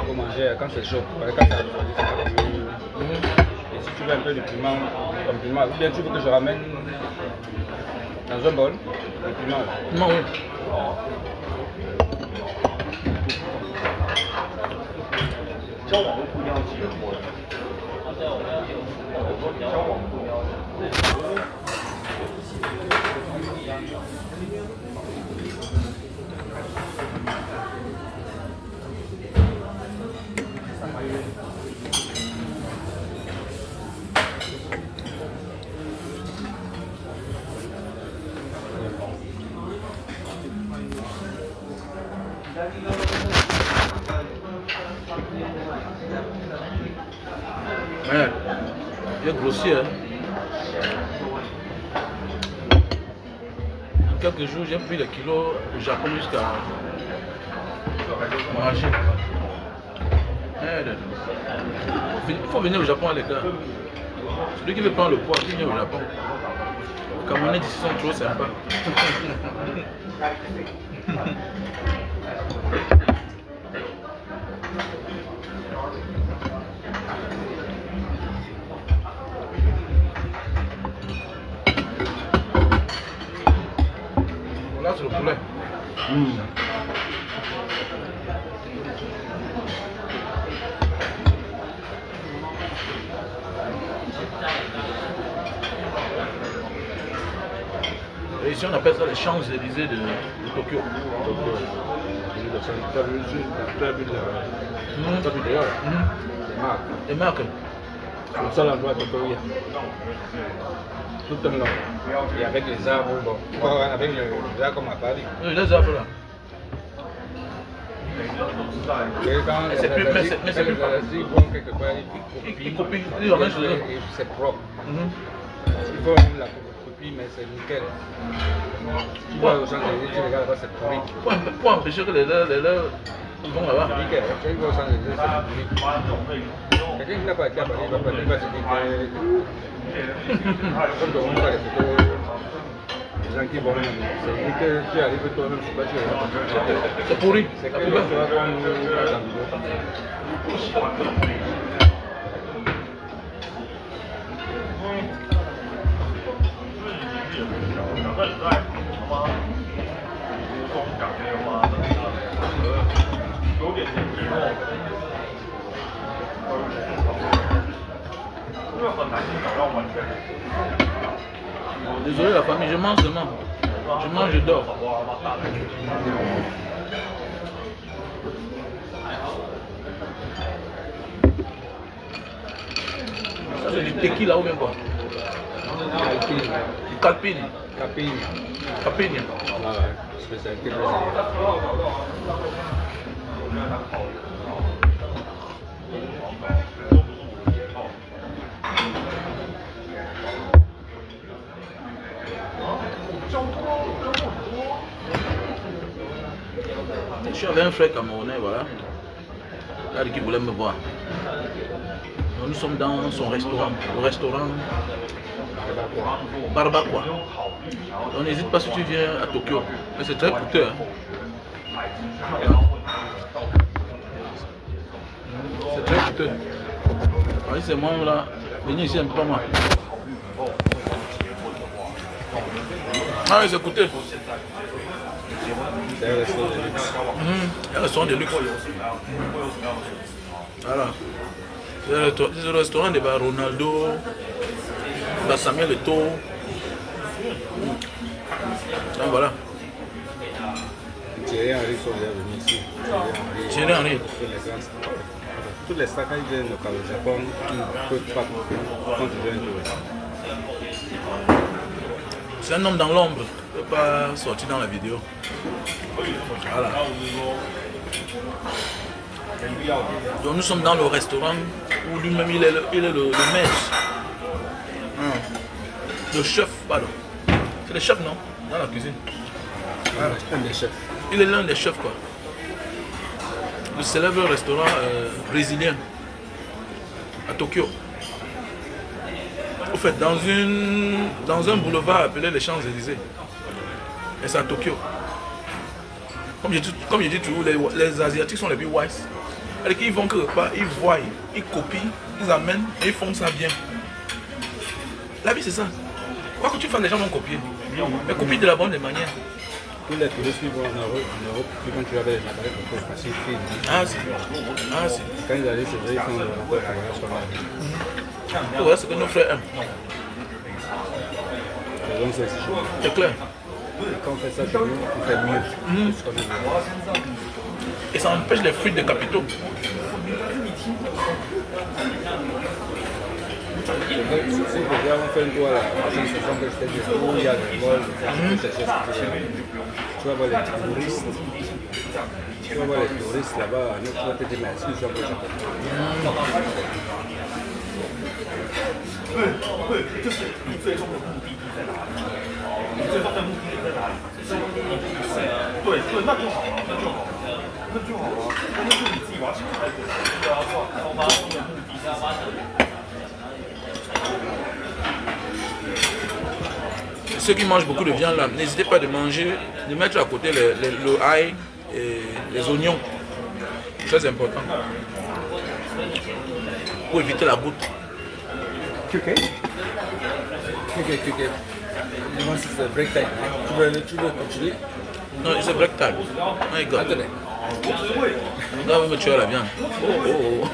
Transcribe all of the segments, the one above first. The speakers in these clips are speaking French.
Faut manger quand c'est chaud. Quand ça et si tu veux un peu de piment, comme piment, ou bien tu veux que je ramène dans un bol le piment. Non, oui. Ouais, il est grossier. Hein. En quelques jours, j'ai pris les kilos au Japon jusqu'à manger. Il faut venir au Japon, les gars. Celui qui veut prendre le poids, qui vient au Japon. Les Camerounais d'ici sont trop sympas. Là, c'est le poulet. Et ici, on appelle ça les Champs-Élysées de Tokyo. Tu as vu dehors. Les marques. Le seul endroit de Tokyo. Tout le long. Et avec les arbres, bon. Avec les arbres comme à Paris. Oui, les arbres là. C'est plus mais c'est plus ils vont quelque part, ils copient. C'est propre. Il faut même la copie, mais c'est nickel. Tu vois aux Champs-Élysées, tu regardes là, c'est pourri. Pour empêcher que les leurs vont là-bas. Nickel. Tu vois aux Champs-Élysées, c'est pourri. Quelqu'un qui n'a pas été à Paris, il va pas se dire que. Comme on voit les photos, les gens qui vont, c'est dit que tu arrives toi-même, c'est pas sûr. C'est pourri. C'est que tu vas comme dans Désolé la famille, je mange seulement. Je mange, je dors. Ça c'est du tequila ou bien quoi? Du calpine. Capine. Ah ouais, spécialité brésilienne. Je suis avec un frère camerounais, voilà. Là, qui voulait me voir. Donc, nous sommes dans son restaurant, le restaurant Barbacoa. On n'hésite pas si tu viens à Tokyo, mais c'est très coûteux. Hein. C'est très coûteux. Oui, c'est moi là, venez ici un peu moi. Ah oui, c'est coûteux. C'est un restaurant de luxe. Un restaurant de luxe. Voilà. C'est le restaurant de Ronaldo, Samuel Eto'o. Donc voilà. Thierry Henry sont déjà venus ici. Thierry Henry. Tous les stars, quand ils viennent au Japon, ils ne peuvent pas contribuer un touriste. C'est un homme dans l'ombre. Il ne peut pas sortir dans la vidéo. Voilà. Donc nous sommes dans le restaurant où lui-même il est le maître. Le chef, pardon. C'est le chef, non? Dans la cuisine. Voilà, un des chefs. Il est l'un des chefs, quoi. Le célèbre restaurant brésilien à Tokyo. Au fait, dans un boulevard appelé les Champs-Élysées. Et c'est à Tokyo. Comme je dis toujours, les Asiatiques sont les plus wise. C'est-à-dire qu'ils vont quelque part, ils voient, ils copient, ils amènent et ils font ça bien. La vie c'est ça. Quoi que tu fasses, les gens vont copier. Mais copie de la bonne manière. Tous les touristes qui vont en Europe, quand tu avais les appareils photo, parce qu'ils filment. Ah si. Ah si. Quand ils allaient, c'est vrai, ils font le rapport sur la vie. Ouais, c'est que nos frères aiment. Donc C'est clair. quand on fait ça, on fait mieux. Et ça empêche les fuites de capitaux. Si déjà on fait un tour à la station que je t'ai dit, où il y a des vols, tu vas voir les touristes. Tu vas voir les touristes là-bas, tu vas te dire, mais est-ce que je suis un peu japonais? 对对，那就好了，那就好了，那就好了，那就是你自己挖起来的，对啊，我挖出的目的是挖的。Ceux qui mangent beaucoup de viande là, n'hésitez pas de manger, de mettre à côté le ail et les oignons. Très important. Pour éviter la goutte. QK. Moi, c'est break time. Tu veux continuer? Non, c'est break time. My God. Attendez. Là, on va me tuer la viande. Oh.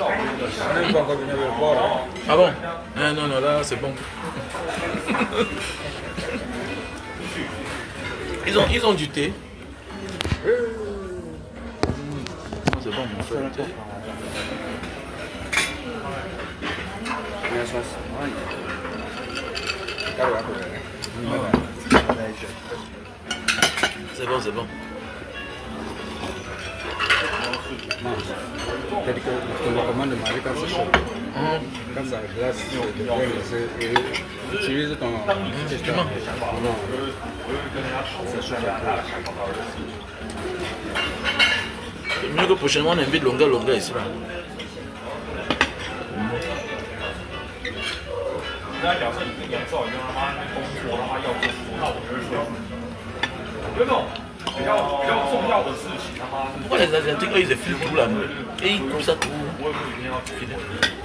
On n'est pas encore venu le bord. Ah bon? Non, là, c'est bon. Ils ont du thé. C'est bon, mon frère. C'est bon. C'est-à-dire que on recommande de manger quand c'est chaud. Quand ça glace, de bien laisser et utilise ton Justement. Non, c'est chaud. C'est mieux que prochainement on invite longueur ici là. 那假设你跟杨少一样，他妈那工作他妈要做，那我觉得说，有那种比较重要的事情，他妈是。 Pourquoi les Asiatiques, eux, ils effilent tout là et ils coupent ça tout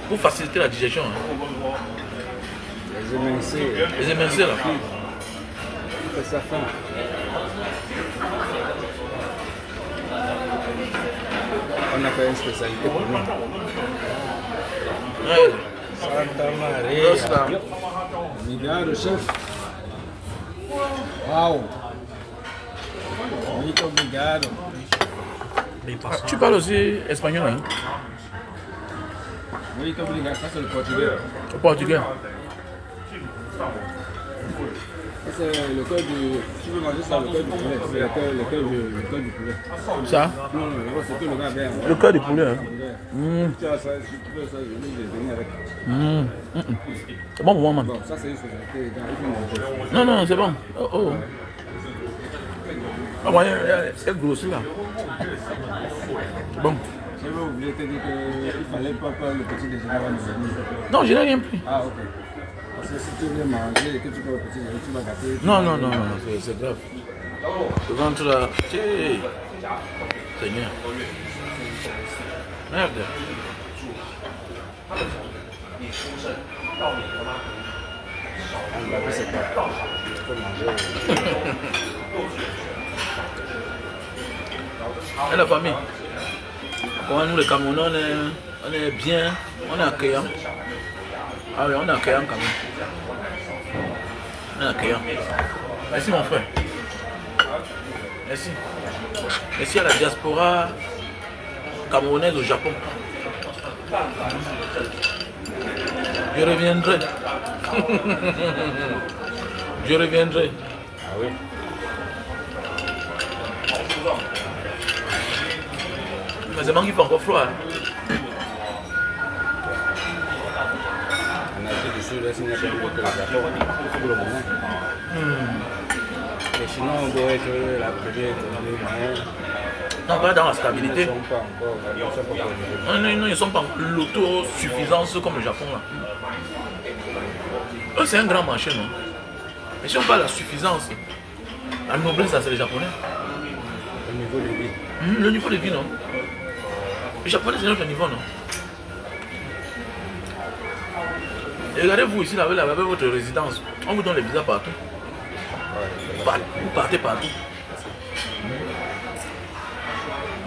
pour faciliter la digestion. Hein. Les émincés là. C'est sa fin. On a fait une spécialité pour nous. Ouais. Santa Maria. Obrigado, chef. Uau. Muito obrigado. Ah, tu parles aussi espagnol, hein? Muito obrigado. Ça, c'est le portugais. Le portugais. Ça, c'est le cœur du... Tu veux manger ça, le cœur du poulet. C'est le cœur du poulet. Ça? Non, c'est tout le gars bien. Le cœur du poulet, hein? Tu as ça, si tu veux ça, je vais venir avec. C'est bon pour moi, man. Bon, ça, c'est une société. Il faut manger. Non, c'est bon. Oh. Ah, ouais, c'est grossi là. C'est bon. Je vais oublier de te dire qu'il fallait pas faire le petit déjeuner avant de venir. Non, je n'ai rien pris. Ah, ok. Parce que si tu viens manger et que tu peux le petit déjeuner, tu vas gâter. Non, c'est grave. Le ventre là. Seigneur. Merde. Mbappé, c'est quoi? Tu peux manger. Et la famille? Comment nous, les Camerounais, on est bien, on est accueillants. Ah oui, on est accueillants quand même. On est accueillants. Merci mon frère. Merci. Merci à la diaspora camerounaise au Japon. Je reviendrai. Je reviendrai. Ah oui. Mais c'est qu'il fait encore froid. Hein. En Asie du Sud, là, il n'y a pas beaucoup de Japon pour le moment. Les Chinois ont beau être la première économie moyenne. Non, pas dans la Ils ne stabilité. sont pas encore, ils ne sont pas encore au niveau. Non, ils ne sont pas en l'autosuffisance comme le Japon là. Eux, c'est un grand marché, non? Mais si on parle de la suffisance, la noblesse, ça c'est les Japonais. Au niveau de vie. Le niveau de vie, non? Les Japonais, c'est notre niveau, non? Et regardez-vous ici, là, avec votre résidence, on vous donne les visas partout. Vous partez partout.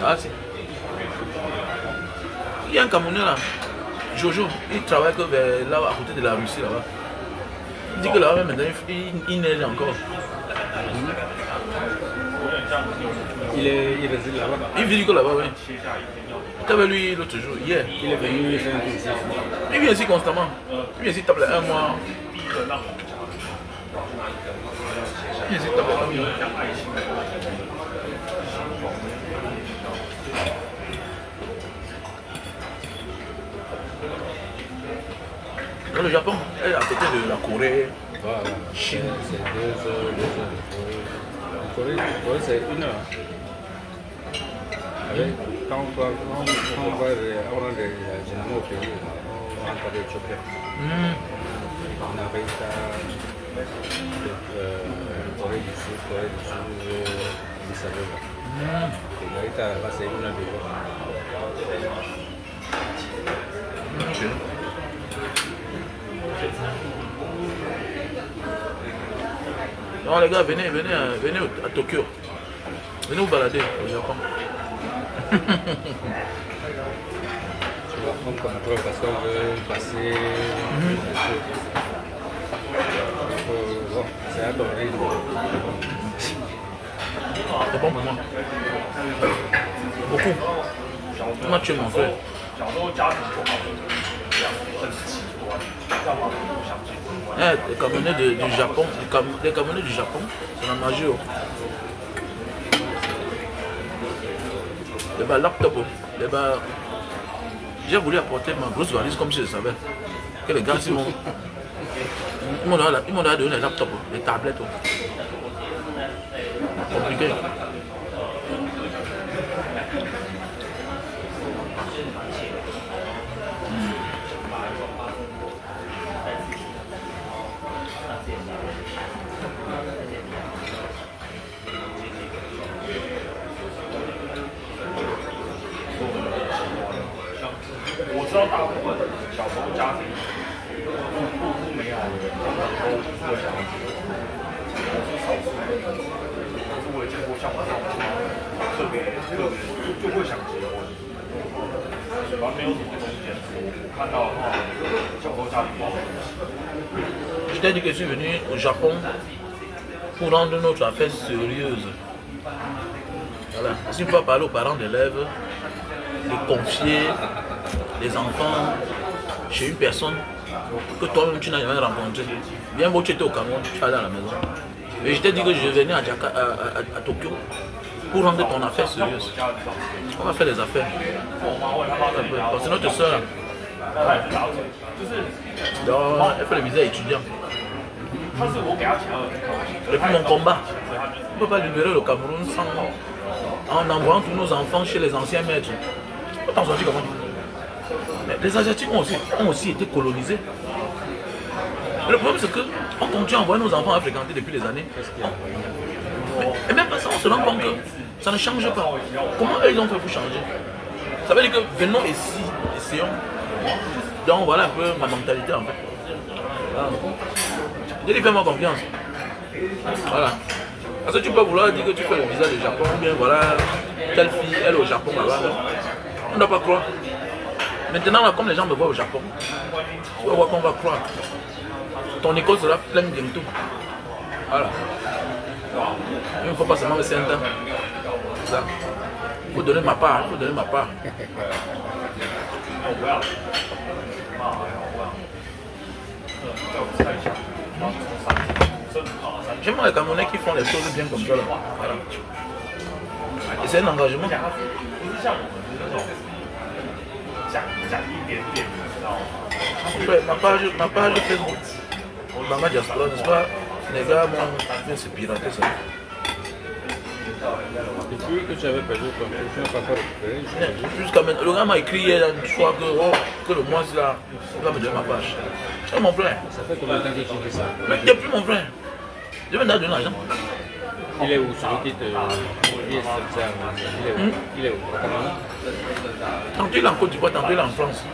Ah, c'est. Il y a un Camerounais là, Jojo, il travaille que là, à côté de la Russie là-bas. Il dit que là-bas maintenant, il neige encore. Il réside là-bas. Il vit que là-bas, oui. Tu avais lui l'autre jour, hier. Il est venu faire un tour ici. Il vient ici constamment. Il vient ici taper un mois. Il vient ici taper un mois. Dans le Japon, elle est à côté de la Corée. Voilà. Chine. C'est 2 heures, 2 heures. En Corée, c'est 1 heure. Quand on va généralement au pays, on rentre avec Chopin. On arrive à Corée du Sud, Addis Abeba. Et Narita, là, c'est 1 heure de vol. Non les gars, venez à Tokyo. Venez vous balader au Japon. Tu vas prendre contrôle parce qu'on veut passer. Bon, c'est à ton rythme. C'est bon pour moi. Beaucoup. Moi tu es mon frère. 小时候家庭不好，很极端，干嘛都不想结婚。 Les Camerounais du Japon, les Camerounais du Japon, c'est la magie. Les laptop, j'ai voulu apporter ma grosse valise comme si je savais que les gars ils m'ont donné des laptops, des tablettes. Compliqué.我知道大部分小时候家庭不美好的人，都会想要结婚，我是少数的，但是我也见过像我这种特别就会想结婚，反正没有什么中间。我看到的话，小时候家庭不好。 Je t'ai dit que je suis venu au Japon pour rendre notre affaire sérieuse. Voilà. Si on peut parler aux parents d'élèves, de confier les enfants chez une personne que toi-même tu n'as jamais rencontrée. Bien beau, tu étais au Cameroun, tu vas dans la maison. Mais je t'ai dit que je venais à Tokyo pour rendre ton affaire sérieuse. On va faire les affaires. C'est notre soeur. Donc, elle fait le visa étudiant. Depuis mon combat, on ne peut pas libérer le Cameroun en envoyant tous nos enfants chez les anciens maîtres. On t'en sortir comment? Mais les Asiatiques ont aussi été colonisés. Et le problème c'est qu'on continue à envoyer nos enfants à fréquenter depuis des années. Et même pas ça, on se rend compte que ça ne change pas. Comment eux ils ont fait pour changer? Ça veut dire que venons ici, essayons. Donc voilà un peu ma mentalité en fait. Je dis fais-moi confiance. Voilà. Parce que tu peux vouloir dire que tu fais le visa du Japon, ou bien voilà, telle fille, elle est au Japon là-bas. On ne doit pas croire. Maintenant, là, comme les gens me voient au Japon, tu vas voir qu'on va croire. Ton école sera pleine bientôt. Voilà. Il ne faut pas seulement me sentir. Ça. Il faut donner ma part. Il faut donner ma part. J'aime les Camerounais qui font les choses bien comme ça. Là. Voilà. Et c'est un engagement. Ma page Facebook, Mama Diaspora, n'est-ce pas? Les gars m'ont fait se pirater ça. Depuis que tu avais perdu ton truc, tu n'as pas fait récupérer. Jusqu'à maintenant, le gars m'a écrit hier soir que le mois là, il va me donner ma page. C'est mon frère. Ça fait combien de temps que tu fais ça? Mais il n'est plus mon frère. Je vais me donner l'argent. Il est où celui qui te. Il est où? Il est où? Tantôt il est en Côte d'Ivoire, tantôt il est en France.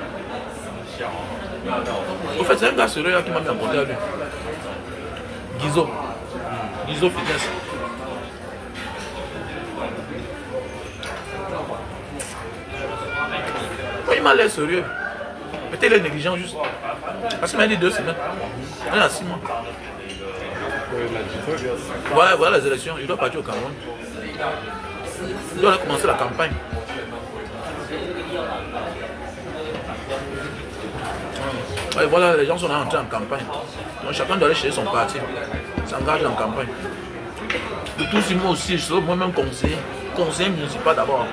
Au fait, c'est un gars sérieux là qui m'a mis en contact avec lui. Guizo. Guizo Fitness. Il m'a l'air sérieux. Peut-être il est négligent juste. Parce qu'il m'a dit 2 semaines. Il a 6 mois. Ouais, voilà les élections. Il doit partir au Cameroun. Il doit commencer la campagne. Ouais, voilà, les gens sont entrés en campagne. Donc chacun doit aller chercher son parti. S'engager en campagne. De tout ce moi aussi, je serai moi-même conseiller municipal d'abord.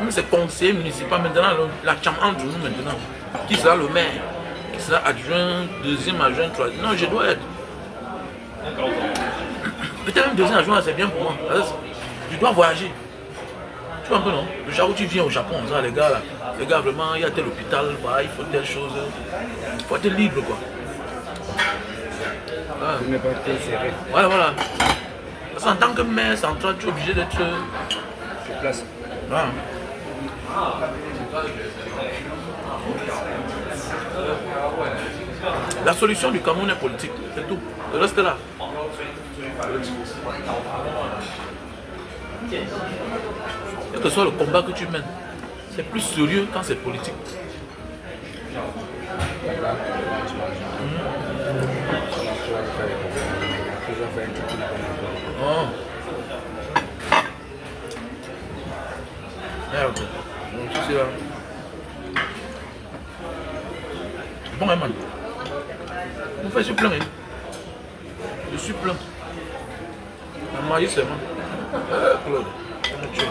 C'est conseiller municipal maintenant, la chambre entre nous maintenant. Qui sera le maire? Qui sera adjoint, deuxième adjoint, troisième? Non, je dois être. Peut-être même deuxième adjoint, c'est bien pour moi. Je dois voyager. Tu vois un peu, non? Le jour où tu viens au Japon, ça, les gars, vraiment, il y a tel hôpital, voilà, il faut telle chose. Il faut être libre, quoi. Ah, tu n'es pas très serré. Voilà. Parce qu'en tant que maire central, tu es obligé d'être sur place. Voilà. La solution du Cameroun est politique, c'est tout. Le reste est là. Quel que soit le combat que tu mènes, c'est plus sérieux quand c'est politique. Oh. Merde. Donc c'est là. Bon, man. Vous faites, je suis plein. Je suis plein. La maille, c'est moi. Claude. On me tue.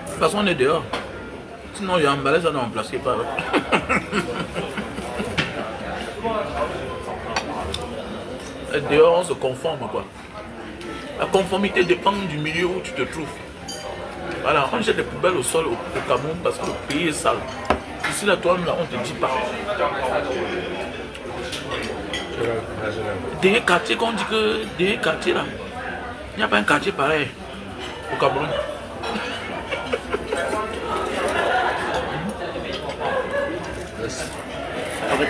De toute façon, on est dehors. Sinon, il y a un balai, ça doit remplacer par. Et dehors, on se conforme, quoi. La conformité dépend du milieu où tu te trouves. Voilà, on jette des poubelles au sol au Cameroun parce que le pays est sale. Ici, là, toi, là, on ne te dit pas. Des quartiers, qu'on dit que des quartiers, là, il n'y a pas un quartier pareil au Cameroun.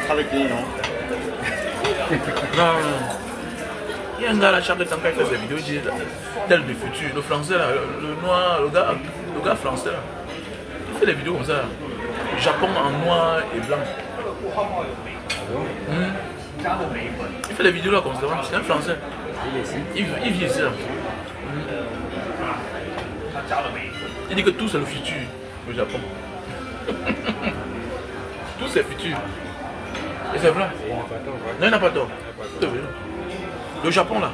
Avec lui, non? Non. Il y a un gars là, chaque temps qu'il fait ses vidéos, il dit tel du futur. Le français là, le noir, le gars français là, il fait des vidéos comme ça. Là. Japon en noir et blanc. Il fait des vidéos là comme ça, c'est un français. Il vit ici là. Il dit que tout c'est le futur, le Japon. Tout c'est futur. Et c'est vrai. Non, il n'a pas tort. Le Japon là,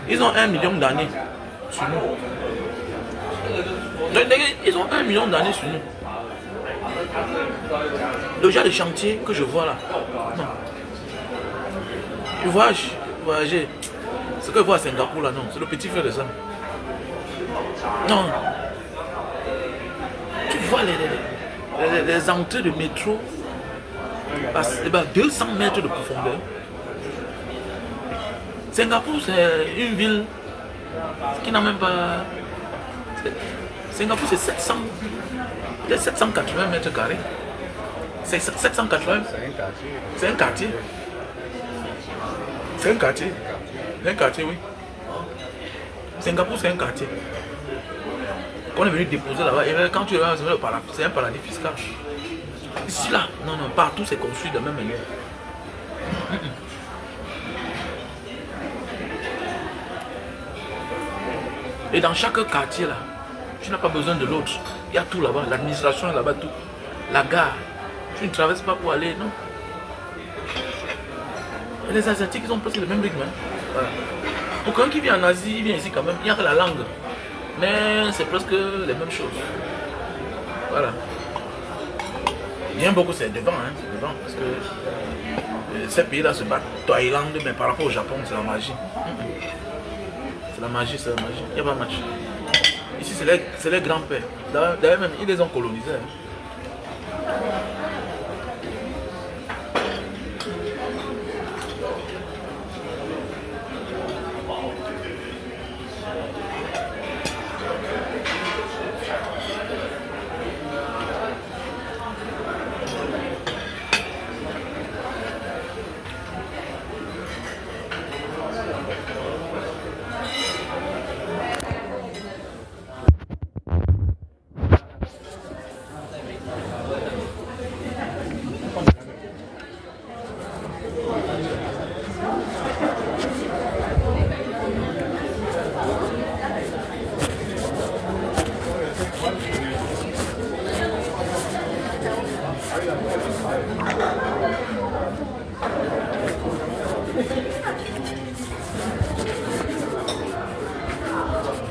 ils ont 1 million d'années sur nous. Ils ont 1 million d'années sur nous. Le genre de chantier que je vois là, non. Tu voyager. Ce que je vois à Singapour là, non, c'est le petit frère de ça. Non. Tu vois les entrées de métro à 200 mètres de profondeur. Singapour, c'est une ville qui n'a même pas... Singapour, c'est 780 mètres carrés. C'est 780. C'est un quartier. C'est un quartier. C'est un quartier, oui. Singapour, c'est un quartier. Quand on est venu déposer là-bas, et quand tu regardes, c'est un paradis fiscal. Ici, là, non, partout c'est construit de la même manière. Et dans chaque quartier là, tu n'as pas besoin de l'autre. Il y a tout là-bas, l'administration est là-bas, tout. La gare, tu ne traverses pas pour aller, non. Et les Asiatiques, ils ont presque le même rythme. Hein. Voilà. Pour quelqu'un qui vient en Asie, il vient ici quand même, il n'y a que la langue. Mais c'est presque les mêmes choses. Voilà. Bien beaucoup, c'est devant, hein, c'est devant. Parce que ces pays-là se battent. Thaïlande, mais par rapport au Japon, c'est la magie. C'est la magie, c'est la magie. Il n'y a pas de match. Ici, c'est les grands-pères. D'ailleurs, même, ils les ont colonisés. Hein.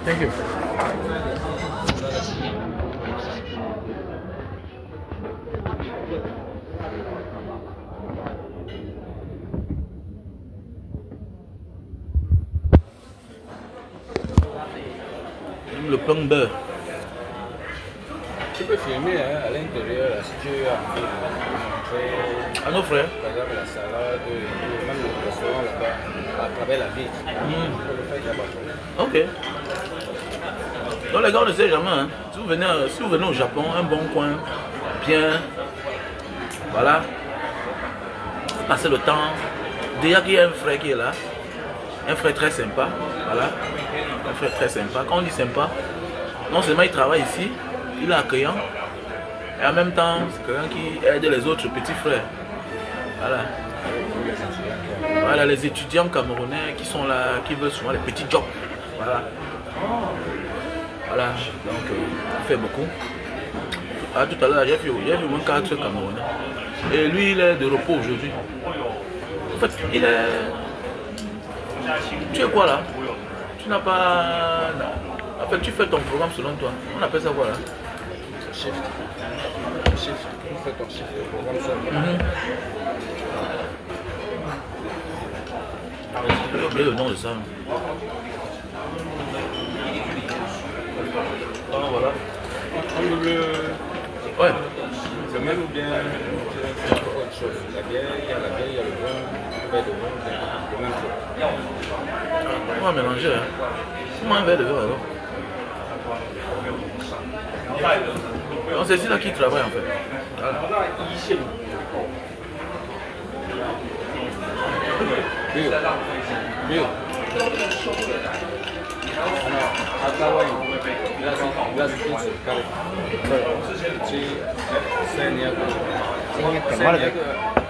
Thank you. Le pain beurre. Tu peux filmer hein, à l'intérieur, si tu as envie de montrer, À nos frères. par exemple, la salade, même le restaurant là-bas, à travers la vitre. Tu peux le faire, il n'y a pas de problème. Ok. Donc les gars, on ne sait jamais. Hein. Si vous venez au Japon, un bon coin, bien, voilà, passez le temps. Déjà qu'il y a un frère qui est là, un frère très sympa, voilà, un frère très sympa. Quand on dit sympa, non seulement il travaille ici, il est accueillant, et en même temps, c'est quelqu'un qui aide les autres petits frères. Voilà. Voilà, les étudiants camerounais qui sont là, qui veulent souvent les petits jobs. Voilà. Voilà, donc il fait beaucoup. Ah, tout à l'heure, j'ai vu au moins 4 Camerounais. Et lui, il est de repos aujourd'hui. En fait, il est... Tu es quoi là? Tu n'as pas... En fait, tu fais ton programme selon toi. On appelle ça quoi là? Shift. Shift. Tu fais ton shift de programme seul. J'ai oublié le nom de ça. Ah, voilà. On double Ouais. le même ou bien autre chose. La bière, il y a la bière, il y a le vin, le verre de vin, le même truc. On va mélanger. Hein. Comment un verre de verre alors? Donc c'est ici là qui travaille en fait. Voilà. Bill. Hawaii. Glass pizza.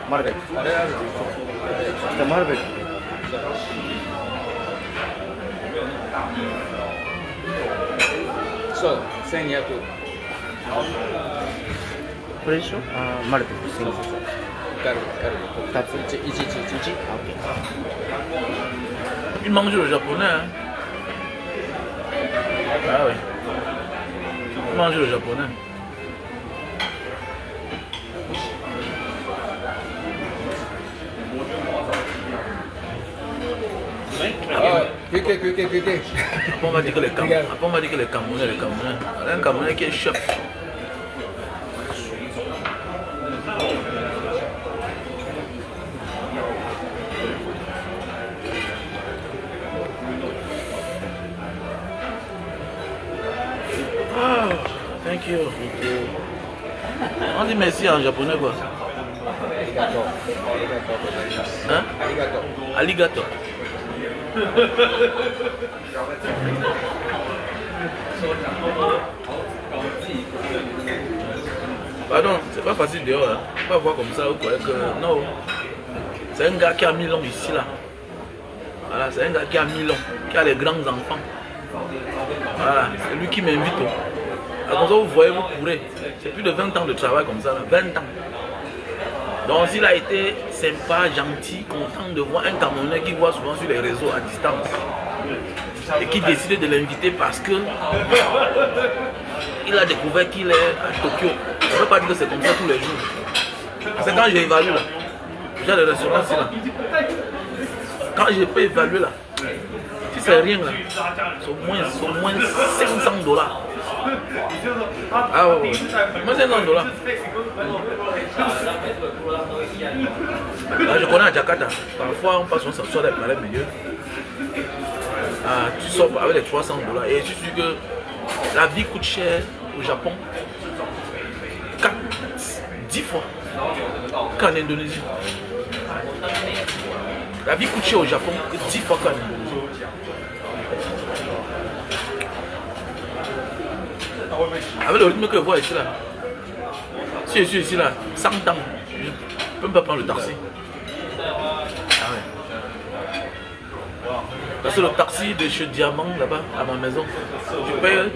Market. The market. So, 1200. Precio? Market. Caro. Tatsu. Ichi. Okay. Il mange le japonais. Hein. Ah oui. Il mange le japonais. Après, on va dire que les Camerounais, un Camerounais qui est chef. Oh, thank you. On dit merci en japonais quoi? Hein? Alligator. Pardon, c'est pas facile dehors. Hein. On va voir comme ça, vous croyez que non. C'est un gars qui a 1000 ans ici là. Voilà, c'est un gars qui a 1000 ans, qui a les grands enfants. Voilà, c'est lui qui m'invite. Alors comme ça vous voyez, vous courez. C'est plus de 20 ans de travail comme ça, là. 20 ans. Donc il a été sympa, gentil, content de voir un Camerounais qui voit souvent sur les réseaux à distance et qui décide de l'inviter parce que il a découvert qu'il est à Tokyo. Je ne veux pas dire que c'est comme ça tous les jours. C'est quand j'ai évalué là, j'ai le restaurant ici là. Quand je peux évaluer là, si c'est rien là, c'est au moins $500. Ah ouais, moins $500. Là, je connais à Jakarta, parfois on passe, on s'assoit avec les meilleurs. Tu sors avec les $300 et je suis sûr que la vie coûte cher au Japon 10 fois qu'en Indonésie. La vie coûte cher au Japon 10 fois qu'en Indonésie. Avec le rythme que je vois ici là, si je suis ici là, 100 ans, je ne peux même pas prendre le taxi. Ah ouais. Parce que le taxi de chez Diamant là-bas, à ma maison, je paye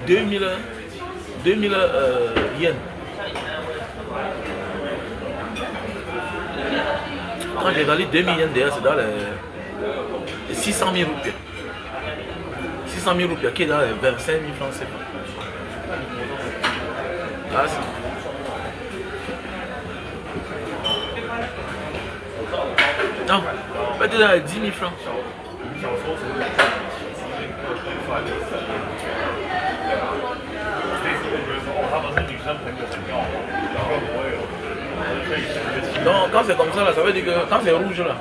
2000 yens. Quand j'ai gagné 2000 yens derrière, c'est dans les 600 000 roupies. 600 000 roupies qui est dans les 25 000 francs CFA. Ah, non, peut-être dans les 10 000 francs. Donc quand c'est comme ça là, ça veut dire que quand c'est rouge là,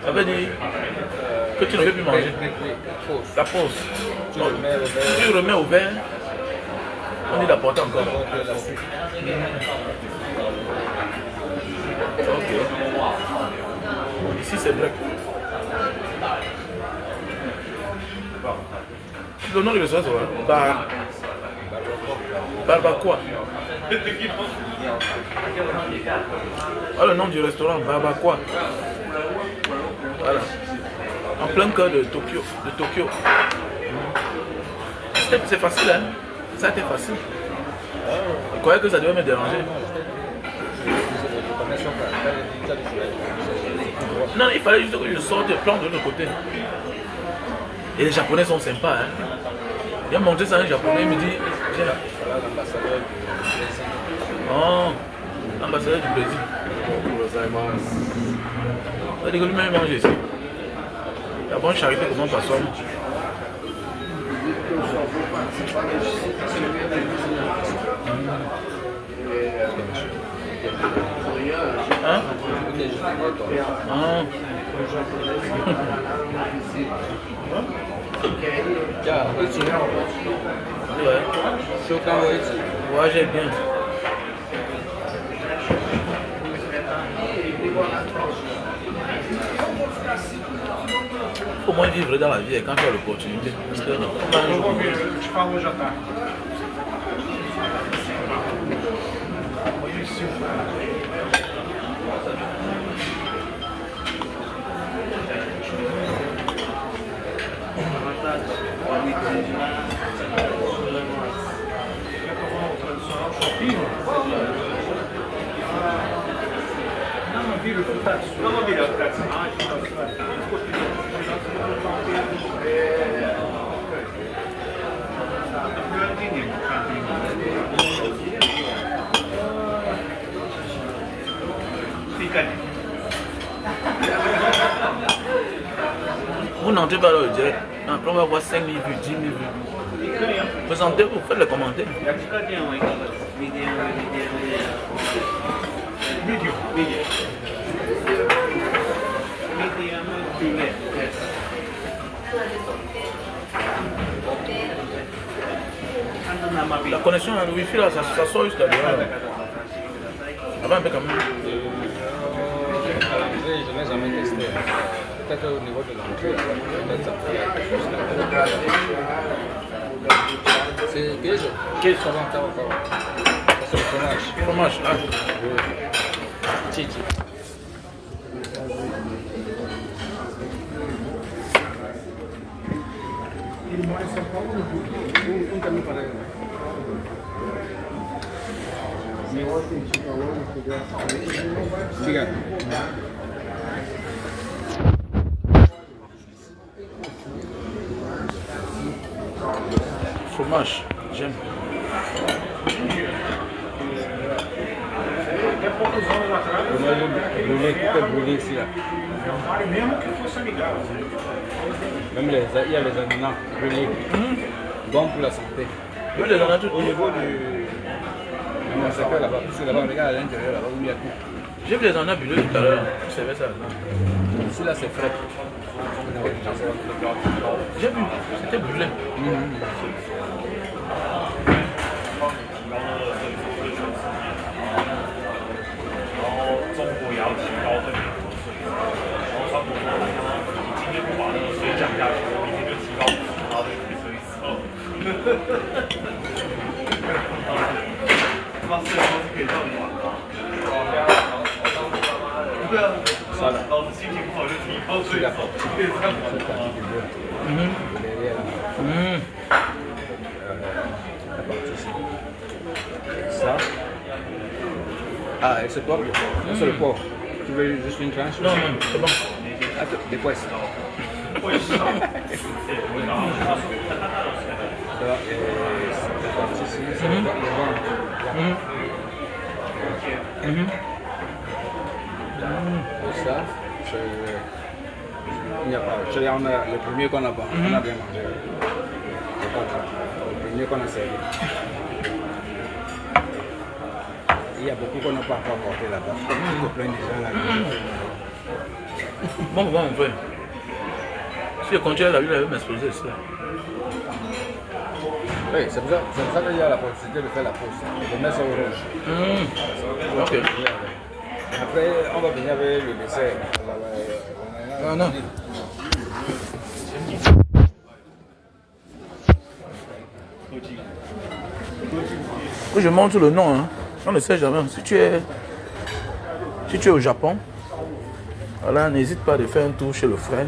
ça veut dire que tu ne veux plus manger. La pause. Tu remets au vert, on dit d'apporter encore. Ok. Ici c'est vrai. Le nom du restaurant c'est quoi? Barbacoa. Ah, le nom du restaurant, Barbacoa. Voilà. En plein cœur de Tokyo. C'est facile, hein? Ça a été facile. Je croyais que ça devait me déranger. Non, il fallait juste que je sorte et plante de l'autre côté. Et les Japonais sont sympas, hein? Il a montré ça à un Japonais, il me dit, viens là. Oh, l'ambassadeur du Brésil. Ça dit que lui-même mange ici. La bonne charité commence par soi. Hein? Ah. Ouais, j'ai bien. Faut moins vivre dans la vie et quand tu as l'opportunité. Parce que Je parle au Japon. Vous n'entrez pas dans le direct. Après on va voir 5 000 vues, 10 000 vues. Présentez-vous, faites les commentaires. La connexion à le wifi là, ça sort jusqu'à dehors. Avant un peu quand même. À l'entrée, je n'ai jamais testé. Peut-être au niveau de l'entrée, peut-être ça peut c'est queijo. Queijo, ça va encore. C'est le fromage. Fromage, ah. Chichi. Figa. Fromage, j'aime. Brûlé, tout est brûlé ici là. Même il y a les ananas brûlés. Bon pour la santé. Oui, les ananas, Au niveau du... Comment ça s'appelle là-bas? Parce que là-bas, regarde à l'intérieur, là-bas où il y a tout. j'ai vu les ananas brûlés tout à l'heure. Tu savais ça? Ici là, c'est frais. J'ai vu, c'était brûlé. Ça là. C'est la porte. C'est parti du beurre. Derrière là. La partie ici. Ça. Ah, et c'est quoi? C'est le porc. Tu veux juste une tranche? Non, non, c'est bon. Attends, des poisses. Ça, et cette partie ici, c'est le ventre. Et ça, c'est... Il n'y a pas... On a le premier qu'on a pas. On a bien mangé. C'est pas grave. Le premier qu'on a servi. Il y a beaucoup qu'on n'a pas encore porté là-bas. Il y a plein de gens là. Bon, mon frère. Si je continue la vie, elle va m'exploser ici. Oui, c'est pour ça qu'il y a la possibilité de faire la pause. De mettre ça au rouge. Ok. Après, on va venir avec le dessert. Ah non. Oui, je montre le nom. Hein. On ne sait jamais. Si tu es au Japon, voilà, n'hésite pas à faire un tour chez le frère.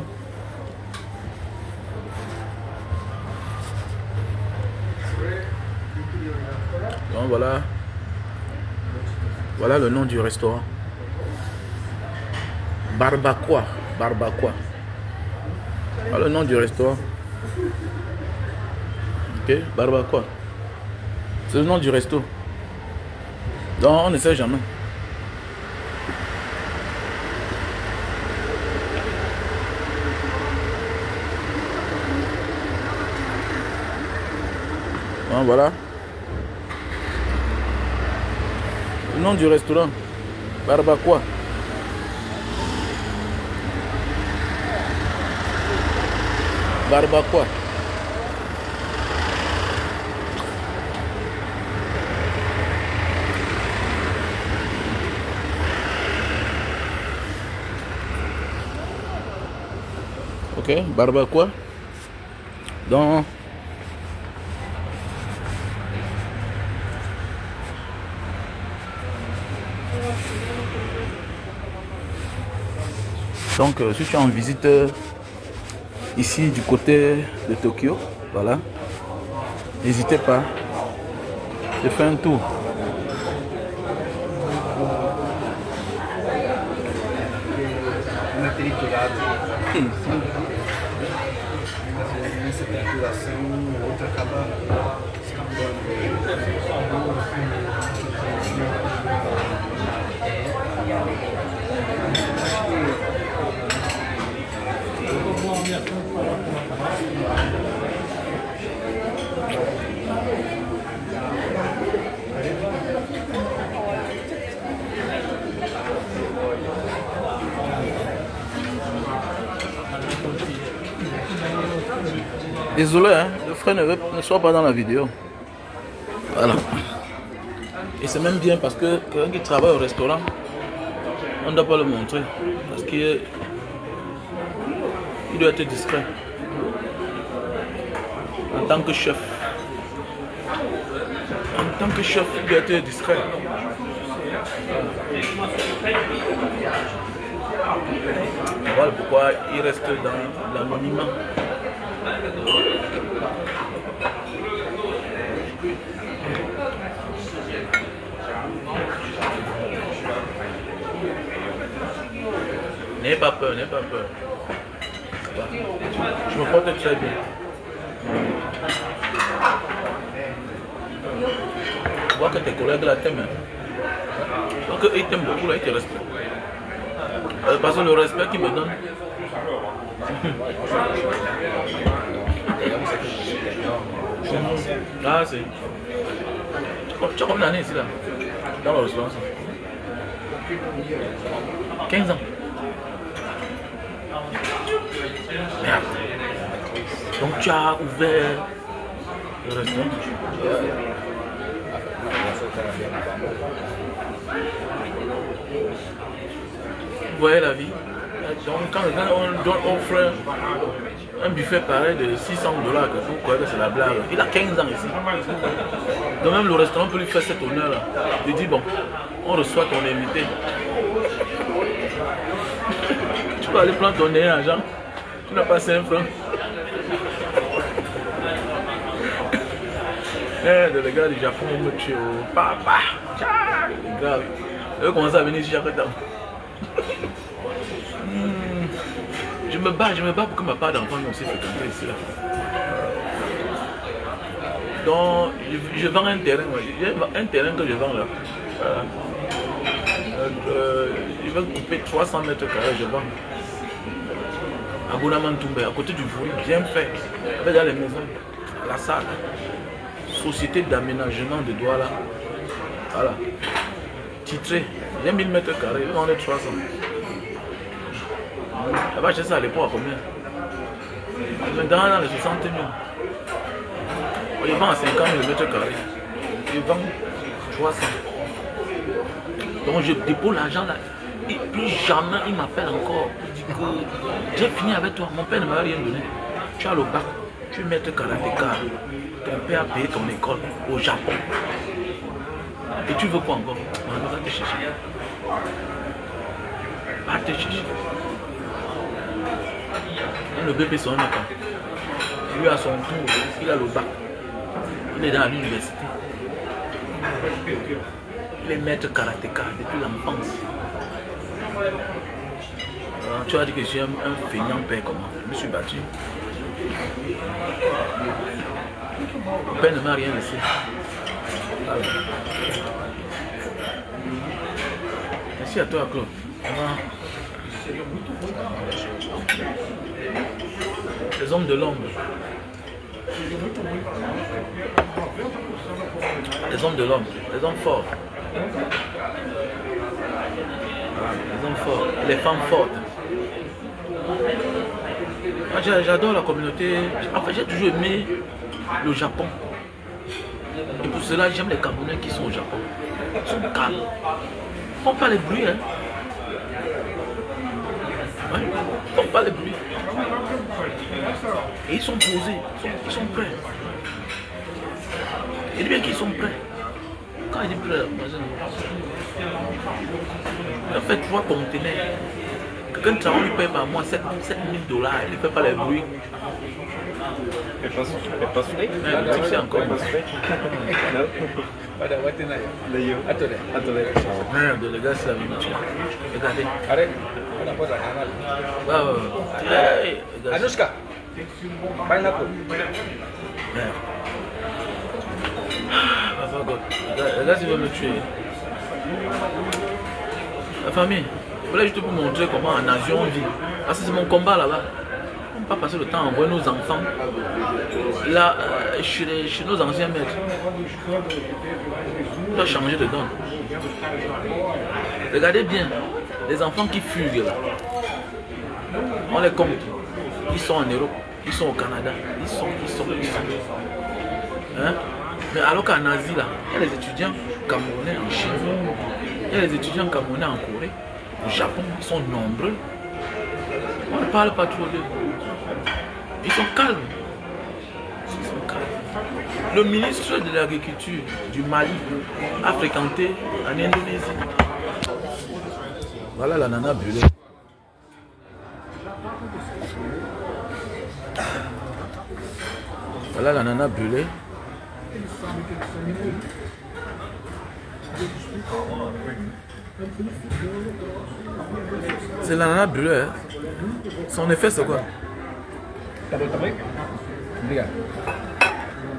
Donc voilà. Voilà le nom du restaurant. Barbacoa. Barbacoa. Voilà le nom du restaurant. Ok, Barbacoa. C'est le nom du resto. Donc on ne sait jamais. Donc voilà. Le nom du restaurant. Barbacoa. Barbacoa. Ok, Barbacoa. Donc, si tu es en visite ici du côté de Tokyo, voilà, n'hésitez pas de faire un tour. Essa trituração, outra acaba escapando. Désolé, hein, le frère ne soit pas dans la vidéo. Voilà. Et c'est même bien parce que quelqu'un qui travaille au restaurant, on ne doit pas le montrer. Parce qu'il doit être discret. En tant que chef. En tant que chef, il doit être discret. Voilà pourquoi il reste dans l'anonymat. N'ayez pas peur, n'ayez pas peur. Ça va. Je me porte très bien. Je vois que tes collègues là t'aiment. Je vois qu'ils t'aiment beaucoup, là, ils te respectent. Parce que le respect qu'ils me donnent. Ah, c'est. Tu as combien d'années ici là? Dans le restaurant? 15 ans. Merde. Donc tu as ouvert le restaurant? Vous voyez la vie? Donc quand on offre un buffet pareil de $600, que vous croyez que c'est la blague. Il a 15 ans ici. Donc même le restaurant peut lui faire cet honneur là. Il dit bon, on reçoit ton invité. Tu peux aller prendre ton nez argent. Tu n'as pas 5 francs. Les gars du Japon me tuent. Papa. C'est grave. Eux commencent à venir ici chaque temps. Je me bats pour que ma part d'enfant aussi fréquenter ici là. Donc je vends un terrain, un terrain que je vends là. Je vais couper 300 mètres carrés, je vends. À Bonamantoumbe, à côté du bruit, bien fait. Avec dans les maisons, la salle. Société d'aménagement de Douala. Voilà. Titré, j'ai 1000 mètres carrés, on est 300. Elle va acheter ça à l'époque à combien? Maintenant dans les 60 000. Il vend à 50 000 mètres carrés. Il vend 300. Donc je dépose l'argent là. Et plus jamais il m'appelle encore. Il dit que j'ai fini avec toi. Mon père ne m'a rien donné. Tu as le bac. Tu es maître karatéka. Ton père a payé ton école au Japon. Et tu veux quoi encore? Va te chercher. Va te chercher. Le bébé son enfant. Lui à son tour, il a le bac. Il est dans l'université. Il est maître karatéka depuis l'enfance. Tu as dit que je suis un feignant père comment? Je me suis battu. Mon père ne m'a rien laissé. Alors. Merci à toi Claude. Les hommes de l'ombre. Les hommes de l'ombre. Les hommes forts. Les hommes forts. Les femmes fortes. J'adore la communauté. En fait, j'ai toujours aimé le Japon. Et pour cela, j'aime les Camerounais qui sont au Japon. Ils sont calmes. Ils ne font pas les bruits. Hein. Ouais. Ils ne font pas les bruits. Et ils sont posés. Ils sont prêts. Il dit bien qu'ils sont prêts. Quand il dit prêt, en fait, 3 conteneurs. Quelqu'un de travail lui paye par mois $7 000. Il ne fait pas les bruits. C'est encore. Merde, les gars, c'est la même chose. Regardez. Anushka, pineapple. Merde. Les gars, ils veulent me tuer. La famille, voilà juste pour montrer comment en Asie on vit. Parce que c'est mon combat là-bas. On ne peut pas passer le temps à envoyer nos enfants là, chez nos anciens maîtres. On doit changer de donne. Regardez bien, les enfants qui fuguent là, on les compte. Ils sont en Europe, ils sont au Canada, ils sont. Hein? Mais alors qu'en Asie là, il y a les étudiants camerounais en Chine, il y a les étudiants camerounais en Corée, au Japon, ils sont nombreux. On ne parle pas trop d'eux. Ils sont calmes. Ils sont calmes. Le ministre de l'Agriculture du Mali a fréquenté en Indonésie. Voilà l'ananas brûlé. Voilà l'ananas brûlé. C'est l'ananas brûlé. Hein. Son effet, c'est quoi?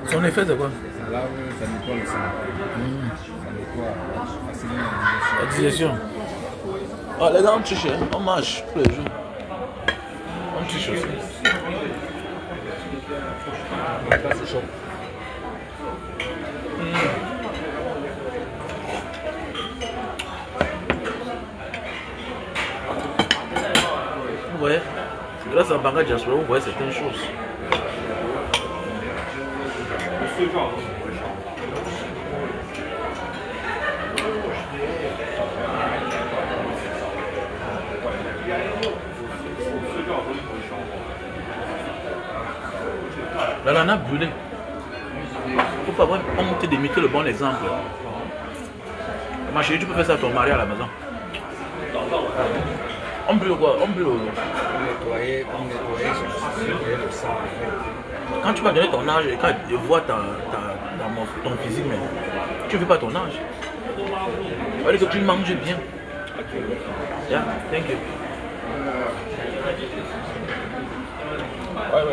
Son effet, c'est quoi? Ça lave, ça nettoie le sang. Ça nettoie facilement La digestion. Ah, les gars, on triche, hein. On mange tous les jours. On triche aussi. Là, c'est chaud. Vous voyez, grâce à Banga Diaspora, vous voyez certaines choses. L'ananas brûlé. Faut pas avoir honte d'imiter le bon exemple. Ma chérie, tu peux faire ça à ton mari à la maison. On brûle quoi? On brûle. Nettoyer le sang. Quand tu vas donner ton âge et quand il voit ton physique, mais tu ne veux pas ton âge. Il va dire que tu manges bien. Yeah, thank you. Ouais,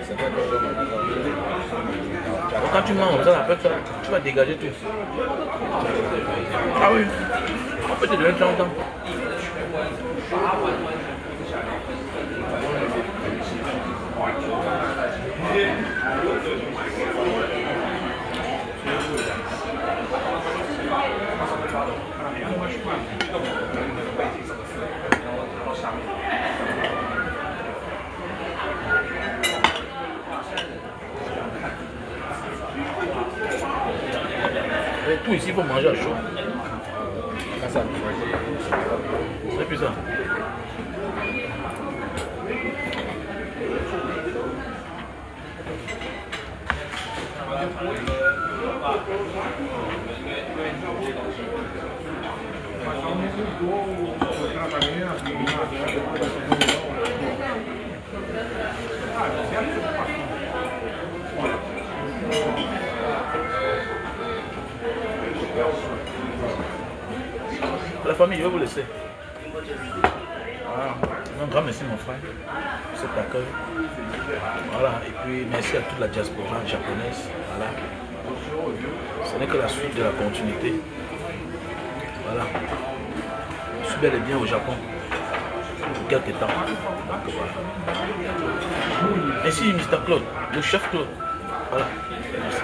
c'est vrai que je Donc quand tu manges, ça, après ça, tu vas dégager tout. Ah oui, on peut te donner 30 ans. Et tout ici, il faut manger à chaud. C'est plus ça. La famille, je vais vous laisser. Voilà. Un grand merci mon frère pour cet accueil. Voilà. Et puis merci à toute la diaspora japonaise. Voilà. Ce n'est que la suite de la continuité. Voilà. Je suis bel et bien au Japon pour quelques temps. Donc, voilà. Merci Mr. Claude, le chef Claude. Voilà. Merci.